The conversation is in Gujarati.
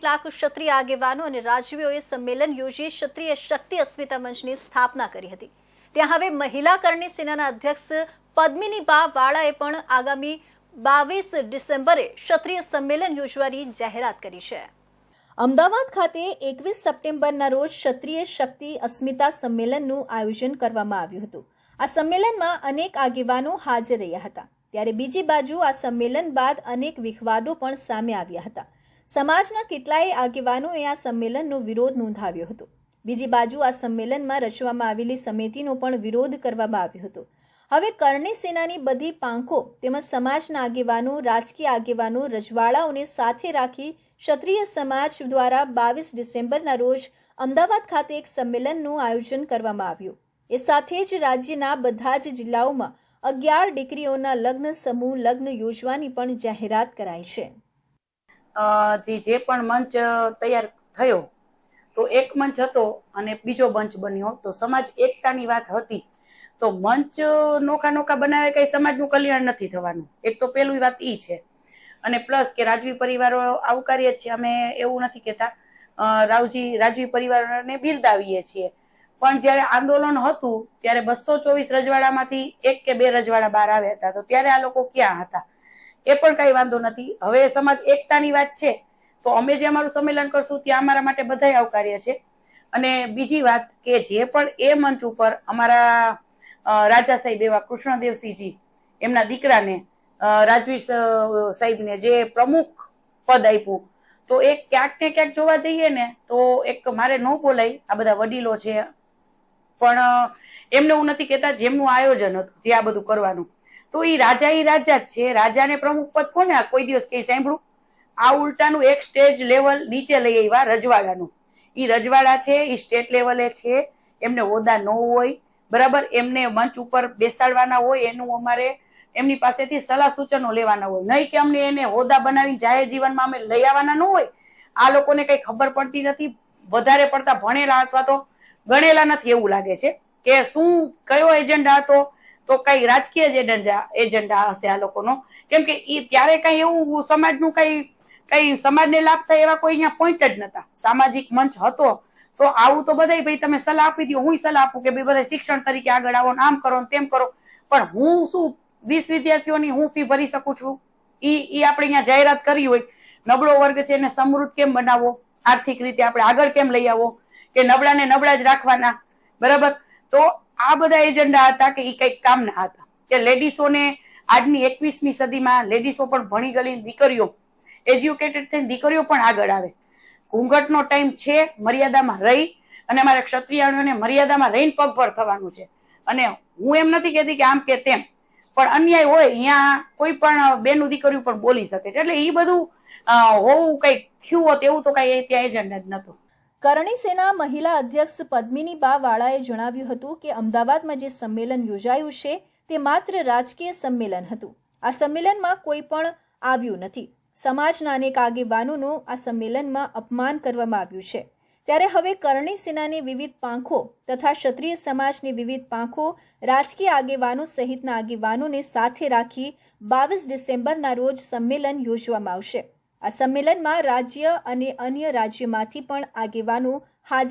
કેટલાક ક્ષત્રિય આગેવાનો અને રાજવીઓએ સંમેલન યોજી ક્ષત્રિય શક્તિ અસ્મિતા મંચની સ્થાપના કરી હતી। ત્યાં હવે મહિલા કરણી સેનાના અધ્યક્ષ પદ્મિનીબા વાળાએ પણ આગામી 22 ડિસેમ્બરે ક્ષત્રિય સંમેલન યોજવાની જાહેરાત કરી છે। અમદાવાદ ખાતે 21 સપ્ટેમ્બરના રોજ ક્ષત્રિય શક્તિ અસ્મિતા સંમેલનનું આયોજન કરવામાં આવ્યું હતું। આ સંમેલનમાં અનેક આગેવાનો હાજર રહ્યા હતા। ત્યારે બીજી બાજુ આ સંમેલન બાદ અનેક વિવાદો પણ સામે આવ્યા હતા। સમાજના કેટલાય આગેવાનોએ આ સંમેલનનો વિરોધ નોંધાવ્યો હતો। બીજી બાજુ આ સંમેલનમાં રચવામાં આવેલી સમિતિનો પણ વિરોધ કરવામાં આવ્યો હતો। હવે કરણી સેનાની બધી પાંખો તેમજ સમાજના આગેવાનો, રાજકીય આગેવાનો, રજવાડાઓને સાથે રાખી ક્ષત્રિય સમાજ દ્વારા 22 ડિસેમ્બરના રોજ અમદાવાદ ખાતે એક સંમેલનનું આયોજન કરવામાં આવ્યું। એ સાથે જ રાજ્યના બધા જ જિલ્લાઓમાં 11 દીકરીઓના લગ્ન સમૂહ લગ્ન યોજવાની પણ જાહેરાત કરાઈ છે। જે પણ મંચ તૈયાર થયો તો એક મંચ હતો અને બીજો મંચ બન્યો તો સમાજ એકતાની વાત હતી તો મંચ નોખા બનાવે કઈ સમાજનું કલ્યાણ નથી થવાનું। એક તો પેલું વાત ઈ છે અને પ્લસ કે રાજવી પરિવારો આવકારીએ છીએ, અમે એવું નથી કહેતા, રાજવી પરિવારોને બિરદાવીએ છીએ, પણ જ્યારે આંદોલન હતું ત્યારે 224 રજવાડામાંથી 1 કે 2 રજવાડા બહાર આવ્યા હતા તો ત્યારે આ લોકો ક્યાં હતા એ પણ કઈ વાંધો નથી। હવે સમાજ એકતાની વાત છે તો અમે જે અમારું સંમેલન કરશું ત્યાં અમારા માટે બધાય આવકાર્ય છે। અને બીજી વાત કે જે પણ એ મંચ ઉપર અમારા રાજા સાહેબ એવા કૃષ્ણદેવસિંહજી એમના દીકરાને રાજવીર સાહેબને જે પ્રમુખ પદ આપ્યું તો એક ક્યાંક ને ક્યાંક જોવા જઈએ ને તો એક મારે ન બોલાય, આ બધા વડીલો છે પણ એમને હું નથી કહેતા જેમનું આયોજન હતું જે આ બધું કરવાનું તો એ રાજા જ છે। રાજાને પ્રમુખ પદ કોને કોઈ દિવસ કઈ સાંભળ્યું? આ ઉલટાનું એક સ્ટેજ લેવલ નીચે લઈ આવ્યા રજવાડાનું। એ રજવાડા છે એ સ્ટેટ લેવલે છે, એમને હોદ્દા ન હોય બરાબર, એમને મંચ ઉપર બેસાડવાના હોય, એનું અમારે એમની પાસેથી સલાહ સૂચનો લેવાના હોય, નહીં કે અમને એને હોદ્દા બનાવીને જાહેર જીવનમાં અમે લઈ આવવાના ન હોય। આ લોકોને કઈ ખબર પડતી નથી, વધારે પડતા ભણેલા અથવા તો ગણેલા નથી એવું લાગે છે કે શું કયો એજન્ડા હતો તો કઈ રાજકીય એજન્ડા હશે આ લોકોનો, કેમ કે ઈ ત્યારે કઈ એવું સમાજનું કઈ સમાજને લાભ થાય એવા કોઈ અહીંયા પોઈન્ટ જ નતા। સામાજિક મંચ હતો તો આવું તો બધાય ભાઈ તમે સલાહ આપી દો, હું સલાહ આપું કે ભાઈ બધા શિક્ષણ તરીકે આગળ આવો, આમ કરો તેમ કરો, પણ હું શું 20 વિદ્યાર્થીઓની હું ફી ભરી શકું છું? ઈ આપણે અહીંયા જાહેરાત કરી હોય, નબળો વર્ગ છે એને સમૃદ્ધ કેમ બનાવવો, આર્થિક રીતે આપણે આગળ કેમ લઈ આવો, કે નબળાને નબળા જ રાખવાના બરાબર, તો આ બધા એજન્ડા હતા કે એ કઈક કામના હતા કે લેડીસોને આજની 21મી સદીમાં લેડીસો પણ ભણી ગયેલી દીકરીઓ, એજ્યુકેટેડ થઈને દીકરીઓ પણ આગળ આવે। ઘૂંઘટનો ટાઈમ છે, મર્યાદામાં રહી અને અમારા ક્ષત્રિયોને મર્યાદામાં રહીને પગભર થવાનું છે। અને હું એમ નથી કહેતી કે આમ કે તેમ, પણ અન્યાય હોય અહીંયા કોઈ પણ બેનું દીકરીઓ પણ બોલી શકે છે, એટલે એ બધું હોવું કઈ થયું હોત એવું તો કઈ ત્યાં એજન્ડા જ નતો। કરણી સેના મહિલા અધ્યક્ષ પદ્મિનીબા વાળાએ જણાવ્યું હતું કે અમદાવાદમાં જે સંમેલન યોજાયું છે તે માત્ર રાજકીય સંમેલન હતું। આ સંમેલનમાં કોઈ પણ આવ્યું નથી। સમાજના અનેક આગેવાનોનું આ સંમેલનમાં અપમાન કરવામાં આવ્યું છે। ત્યારે હવે કરણી સેનાની વિવિધ પાંખો તથા ક્ષત્રિય સમાજની વિવિધ પાંખો, રાજકીય આગેવાનો સહિતના આગેવાનોને સાથે રાખી 22 ડિસેમ્બરના રોજ સંમેલન યોજવામાં આવશે। આ સંમેલનમાં રાજ્ય અને અન્ય રાજ્યમાંથી પણ આગેવાનો હાજર